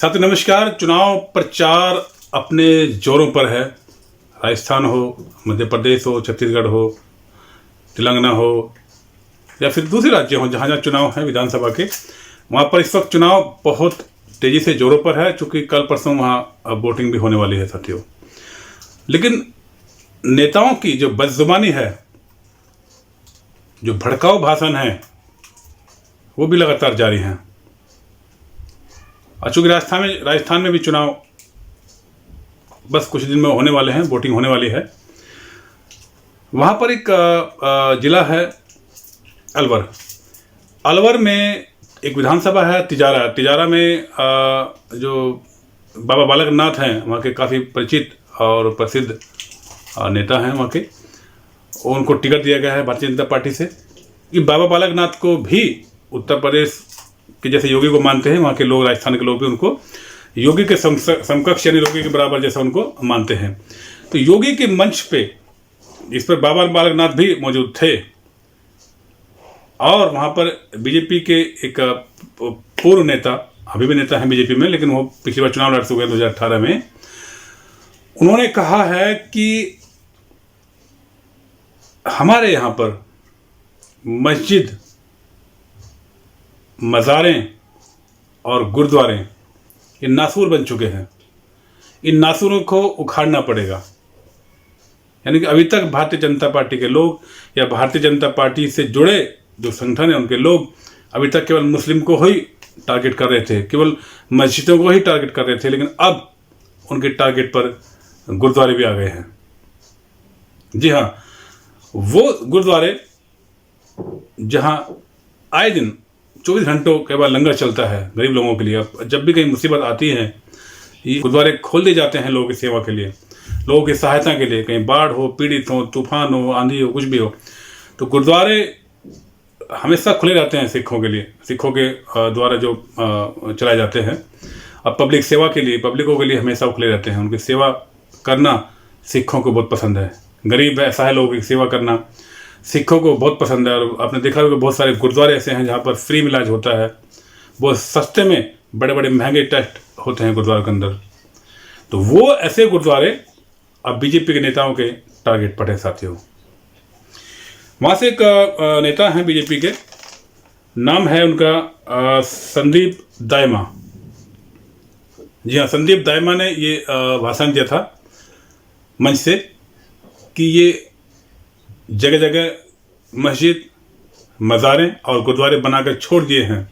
साथियों नमस्कार। चुनाव प्रचार अपने जोरों पर है। राजस्थान हो, मध्य प्रदेश हो, छत्तीसगढ़ हो, तेलंगाना हो या फिर दूसरे राज्य हो, जहाँ जहाँ चुनाव है विधानसभा के, वहाँ पर इस वक्त चुनाव बहुत तेजी से जोरों पर है, चूँकि कल परसों वहाँ वोटिंग भी होने वाली है साथियों। लेकिन नेताओं की जो बदजुबानी है, जो भड़काऊ भाषण है, वो भी लगातार जारी हैं। और चूँकि राजस्थान में भी चुनाव बस कुछ दिन में होने वाले हैं, वोटिंग होने वाली है। वहाँ पर एक जिला है अलवर। अलवर में एक विधानसभा है तिजारा में जो बाबा बालक नाथ हैं, वहाँ के काफ़ी परिचित और प्रसिद्ध नेता हैं वहाँ के। उनको टिकट दिया गया है भारतीय जनता पार्टी से। कि बाबा बालक नाथ को भी उत्तर प्रदेश के जैसे योगी को मानते हैं, वहाँ के लोग, राजस्थान के लोग भी उनको योगी के समकक्ष यानी योगी के बराबर जैसा उनको मानते हैं। तो योगी के मंच पे इस पर बाबा बालक नाथ भी मौजूद थे। और वहाँ पर बीजेपी के एक पूर्व नेता, अभी भी नेता हैं बीजेपी में, लेकिन वो पिछली बार चुनाव लड़ चुके हैं 2018 में। उन्होंने कहा है कि हमारे यहाँ पर मस्जिद, मज़ारें और गुरुद्वारे ये नासूर बन चुके हैं। इन नासूरों को उखाड़ना पड़ेगा। यानी कि अभी तक भारतीय जनता पार्टी के लोग या भारतीय जनता पार्टी से जुड़े जो संगठन है उनके लोग अभी तक केवल मुस्लिम को ही टारगेट कर रहे थे, केवल मस्जिदों को ही टारगेट कर रहे थे। लेकिन अब उनके टारगेट पर गुरुद्वारे भी आ गए हैं। जी हाँ, वो गुरुद्वारे जहाँ आए दिन 24 घंटों के बाद लंगर चलता है गरीब लोगों के लिए। अब जब भी कहीं मुसीबत आती है, ये गुरुद्वारे खोल दिए जाते हैं लोगों की सेवा के लिए, लोगों की सहायता के लिए। कहीं बाढ़ हो, पीड़ित हो, तूफान हो, आंधी हो, कुछ भी हो, तो गुरुद्वारे हमेशा खुले रहते हैं सिखों के लिए, सिखों के द्वारा जो चलाए जाते हैं। अब पब्लिक सेवा के लिए, पब्लिकों के लिए हमेशा खुले रहते हैं। उनकी सेवा करना सिखों को बहुत पसंद है। गरीब असहाय लोगों की सेवा करना सिखों को बहुत पसंद है। और आपने देखा होगा बहुत सारे गुरुद्वारे ऐसे हैं जहाँ पर फ्री में इलाज होता है, बहुत सस्ते में। बड़े बड़े महंगे टेस्ट होते हैं गुरुद्वारे के अंदर। तो वो ऐसे गुरुद्वारे अब बीजेपी के नेताओं के टारगेट पर है साथियों। वहाँ से एक नेता हैं बीजेपी के, नाम है उनका संदीप दाइमा। जी हाँ, संदीप दाइमा ने ये भाषण दिया था मंच से कि ये जगह जगह मस्जिद, मज़ारें और गुरुद्वारे बनाकर छोड़ दिए हैं,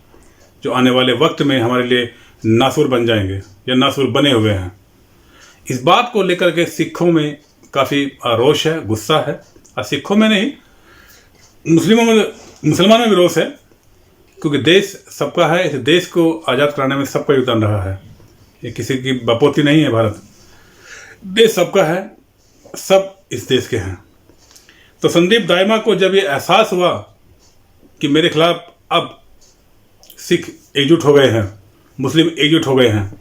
जो आने वाले वक्त में हमारे लिए नासूर बन जाएंगे या नासूर बने हुए हैं। इस बात को लेकर के सिखों में काफ़ी रोष है, गुस्सा है। और सिखों में नहीं, मुसलमानों में भी रोष है, क्योंकि देश सबका है। इस देश को आज़ाद कराने में सबका योगदान रहा है। ये किसी की बपोती नहीं है। भारत देश सबका है, सब इस देश के हैं। तो संदीप दाइमा को जब ये एहसास हुआ कि मेरे खिलाफ अब सिख एकजुट हो गए हैं, मुस्लिम एकजुट हो गए हैं,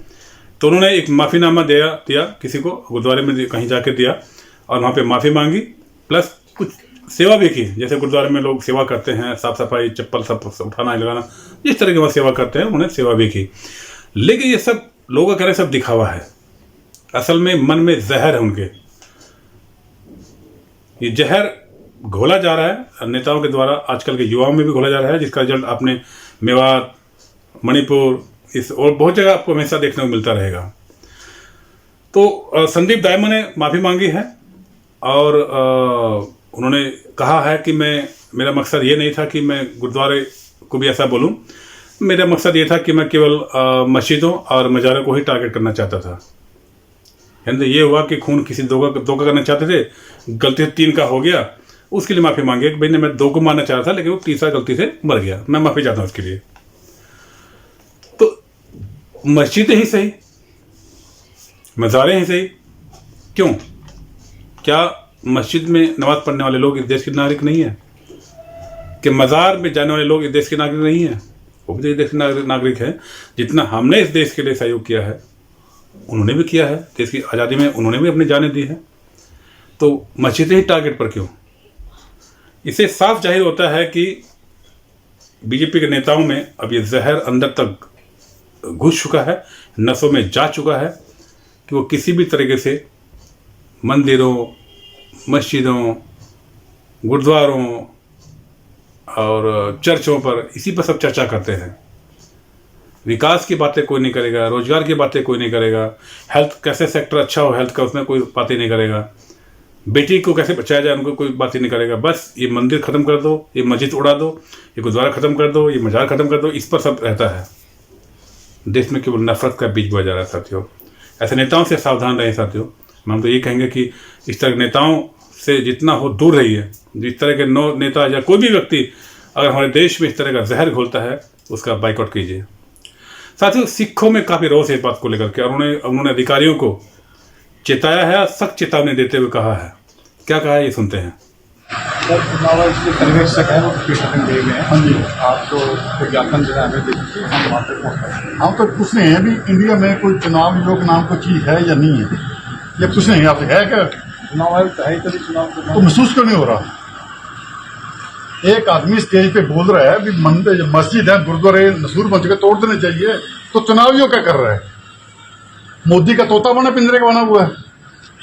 तो उन्होंने एक माफ़ीनामा दिया किसी को, गुरुद्वारे में कहीं जाके दिया और वहाँ पे माफ़ी मांगी, प्लस कुछ सेवा भी की। जैसे गुरुद्वारे में लोग सेवा करते हैं, साफ़ सफाई, चप्पल सब उठाना लगाना, जिस तरह के वहाँ सेवा करते हैं, उन्होंने सेवा भी की। लेकिन ये सब लोगों का कह रहे सब दिखावा है। असल में मन में जहर है उनके। ये जहर घोला जा रहा है नेताओं के द्वारा, आजकल के युवाओं में भी घोला जा रहा है, जिसका रिजल्ट आपने मेवात, मणिपुर, इस और बहुत जगह आपको हमेशा देखने को मिलता रहेगा। तो संदीप दाइमा ने माफ़ी मांगी है और उन्होंने कहा है कि मेरा मकसद ये नहीं था कि मैं गुरुद्वारे को भी ऐसा बोलूं। मेरा मकसद ये था कि मैं केवल मस्जिदों और मज़ारों को ही टारगेट करना चाहता था। यानी ये हुआ कि खून किसी दो का करना चाहते थे, गलती से 3 का हो गया, उसके लिए माफ़ी मांगी। भाई ने मैं 2 को मारना चाह था, लेकिन वो तीसरा गलती से मर गया, मैं माफ़ी चाहता हूँ उसके लिए। तो मस्जिदें ही सही, मज़ारें ही सही, क्यों? क्या मस्जिद में नमाज पढ़ने वाले लोग इस देश के नागरिक नहीं है? कि मज़ार में जाने वाले लोग इस देश के नागरिक नहीं है? वो भी देश के नागरिक है। जितना हमने इस देश के लिए सहयोग किया है, उन्होंने भी किया है। देश की आज़ादी में उन्होंने भी अपनी जानें दी है। तो मस्जिदें ही टारगेट पर क्यों? इससे साफ जाहिर होता है कि बीजेपी के नेताओं में अब ये जहर अंदर तक घुस चुका है। नसों में जा चुका है कि वो किसी भी तरीके से मंदिरों, मस्जिदों, गुरुद्वारों और चर्चों पर इसी पर सब चर्चा करते हैं। विकास की बातें कोई नहीं करेगा, रोजगार की बातें कोई नहीं करेगा, हेल्थ कैसे सेक्टर अच्छा हो हेल्थ का उसमें कोई बातें नहीं करेगा, बेटी को कैसे बचाया जाए उनको कोई बात ही नहीं करेगा। बस ये मंदिर ख़त्म कर दो, ये मस्जिद उड़ा दो, ये गुरुद्वारा ख़त्म कर दो, ये मजार ख़त्म कर दो, इस पर सब रहता है। देश में केवल नफरत का बीज बोया जा रहा है साथियों। ऐसे नेताओं से सावधान रहें साथियों। हम तो ये कहेंगे कि इस तरह के नेताओं से जितना हो दूर रहिए। जिस तरह के नेता या कोई भी व्यक्ति अगर हमारे देश में इस तरह का जहर घोलता है उसका बाइकआउट कीजिए। साथियों, सिखों में काफ़ी रोष है इस बात को लेकर के, और उन्होंने अधिकारियों को चेताया है, सख्त चेतावनी देते हुए कहा है। क्या कहा है ये सुनते हैं। सर, चुनाव आयोग के पर्यवेक्षक है वो पीठासीन दिए गए हैं। हाँ जी, आप तो विज्ञापन जो है हमें दे दीजिए, हम वहाँ तक पहुँचते। हम तो पूछ रहे हैं अभी इंडिया में कोई चुनाव आयोग नाम कोई चीज़ है या नहीं है, ये पूछ रहे हैं आपसे। है क्या चुनाव आयोग? है ही कभी चुनाव तो महसूस क्यों नहीं हो रहा? एक आदमी स्टेज पे बोल रहा है भी मंदिर, मस्जिद है, गुरुद्वारे नसूर बन चुके, तोड़ देने चाहिए, तो चुनाव आयोग क्या कर रहा है? मोदी का तोता बना, पिंजरे का बना हुआ है।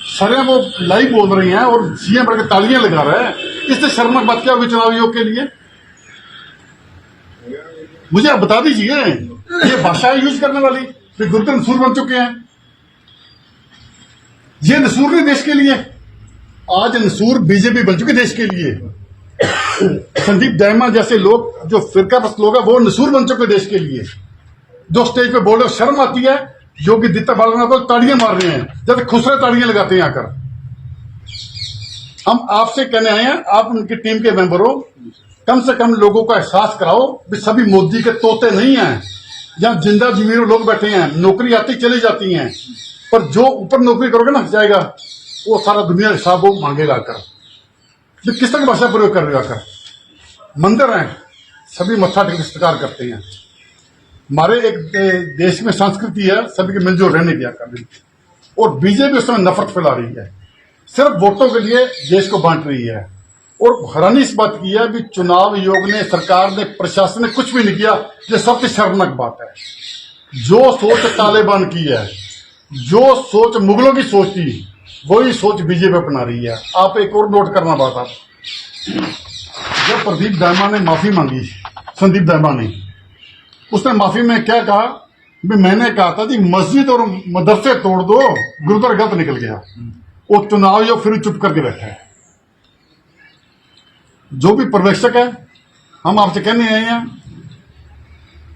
सारे वो लाइव बोल रही हैं और सीएम बढ़ के तालियां लगा रहा है। इससे शर्मनाक बात क्या होगी चुनाव आयोग के लिए? मुझे आप बता दीजिए, ये भाषा यूज करने वाली गुरुद्वारे नसूर बन चुके हैं। ये नसूर नहीं देश के लिए, आज नसूर बीजेपी बन चुके देश के लिए। संदीप दैमा जैसे लोग जो फिरकापरस्त लोग हैं वो नसूर बन चुके देश के लिए। जो स्टेज पे बोल रहे, शर्म आती है। योगी दित्ता बालना तो ताड़ियां मार रहे हैं, जब खुसरे ताड़ियां लगाते हैं आकर। हम आपसे कहने आए हैं, आप उनकी टीम के मेंबर हो, कम से कम लोगों को एहसास कराओ भी सभी मोदी के तोते नहीं हैं। जहां जिंदा जीवीर लोग बैठे हैं, नौकरी आती चली जाती हैं, पर जो ऊपर नौकरी करोगे ना जाएगा, वो सारा दुनिया हिसाब वो मांगेगा आकर। तो किस तरह की भाषा प्रयोग कर रहे हो आकर? मंदिर हैं, सभी मत्था टेक नमस्कार करते हैं। हमारे एक देश में संस्कृति है सभी के मिलजुल रहने की आकर, और बीजेपी उस समय नफरत फैला रही है, सिर्फ वोटों के लिए देश को बांट रही है। और हैरानी इस बात की है कि चुनाव आयोग ने, सरकार ने, प्रशासन ने कुछ भी नहीं किया। ये सबसे शर्मनाक बात है। जो सोच तालिबान की है, जो सोच मुगलों की सोच थी, वही सोच बीजेपी अपना रही है। आप एक और नोट करना बात, आप जब प्रदीप दैमा ने माफी मांगी, संदीप दैमा ने, उसने माफी में क्या कहा भी मैंने कहा था कि मस्जिद और मदरसे तोड़ दो, गुरुद्वारा गलत निकल गया। वो चुनाव आयोग फिर चुप करके बैठा है। जो भी पर्यवेक्षक है, हम आपसे कहने आए हैं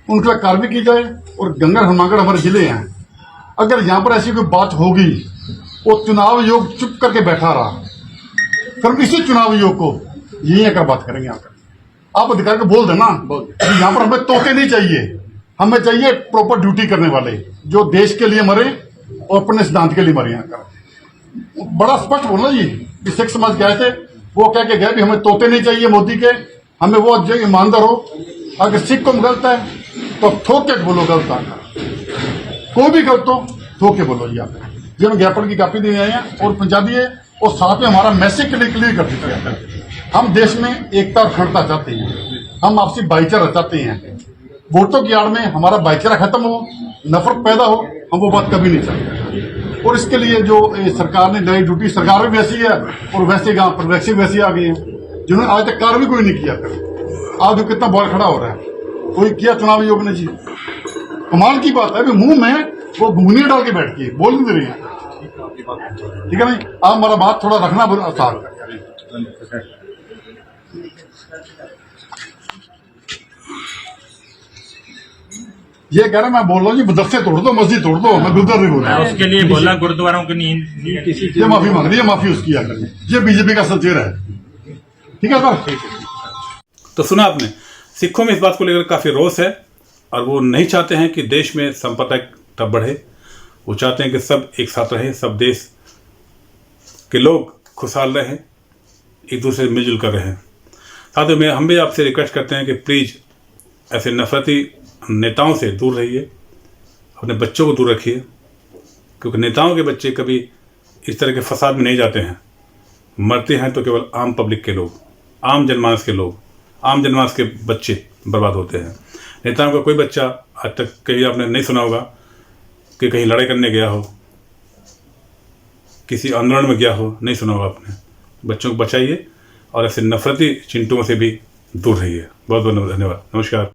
उनके कार्रवाई की जाए। और गंगा हनुमानगढ़ हमारे जिले हैं, अगर यहां पर ऐसी कोई बात होगी, वो चुनाव आयोग चुप करके बैठा रहा, फिर इसी चुनाव आयोग को यही आकर बात करेंगे। आप अधिकारी को बोल देना यहां पर हमें तोते नहीं चाहिए, हमें चाहिए प्रॉपर ड्यूटी करने वाले जो देश के लिए मरे और अपने सिद्धांत के लिए मरे। यहाँ का बड़ा स्पष्ट बोलना जी। सिख समाज गए थे, वो कह के गए भी हमें तोते नहीं चाहिए मोदी के, हमें वो जो ईमानदार हो। अगर सिख को गलत है तो ठोक के बोलो गलत आकर, कोई भी गलत हो ठोक के बोलो। जी हम ज्ञापन की कॉपी देने आए हैं और पंजाबी है, और साथ में हमारा मैसेज क्लियर कर देते हैं। हम देश में एकता और अखंडता चाहते हैं, हम आपसी भाईचारा चाहते हैं। वोटों की आड़ में हमारा भाईचारा खत्म हो, नफरत पैदा हो, हम वो बात कभी नहीं चाहते। और इसके लिए जो सरकार ने नई ड्यूटी, सरकार भी वैसी है और वैसे गांव पर्यवेक्षक वैसे आ गए हैं जिन्होंने आज तक कार्य भी कोई नहीं किया। आज जो कितना बॉल खड़ा हो रहा है, कोई किया चुनाव आयोग ने जी? कमाल की बात है, मुंह में वो घुंघनी डाल के बैठ के बोल नहीं दे रही है। ठीक है नहीं, आप हमारा बात थोड़ा रखना आसान। ये कह रहा मैं बोल रहा हूँ जी मदरसे तोड़ दो, मस्जिद तोड़ दो, मैं गुरुद्वारा नहीं बोल रहा। उसके लिए बोला गुरुद्वारों की नींद, ये माफी मांग रही है, माफी उसकी आकर। ये बीजेपी का सचेर है। ठीक है सर। तो सुना आपने, सिखों में इस बात को लेकर काफी रोष है और वो नहीं चाहते हैं कि देश में संप्रदायिकता बढ़े। वो चाहते हैं कि सब एक साथ रहे, सब देश के लोग खुशहाल रहें, एक दूसरे से मिलजुल कर रहें। साथ में हम भी आपसे रिक्वेस्ट करते हैं कि प्लीज़ ऐसे नफरती नेताओं से दूर रहिए, अपने बच्चों को दूर रखिए, क्योंकि नेताओं के बच्चे कभी इस तरह के फसाद में नहीं जाते हैं। मरते हैं तो केवल आम पब्लिक के लोग, आम जनमानस के लोग, आम जनमानस के बच्चे बर्बाद होते हैं। नेताओं का कोई बच्चा आज तक कहीं आपने नहीं सुना होगा कि कहीं लड़ाई करने गया हो, किसी आंदोलन में गया हो, नहीं सुना होगा आपने। बच्चों को बचाइए और ऐसे नफरती चिंटुओं से भी दूर रहिए। बहुत बहुत धन्यवाद। नमस्कार।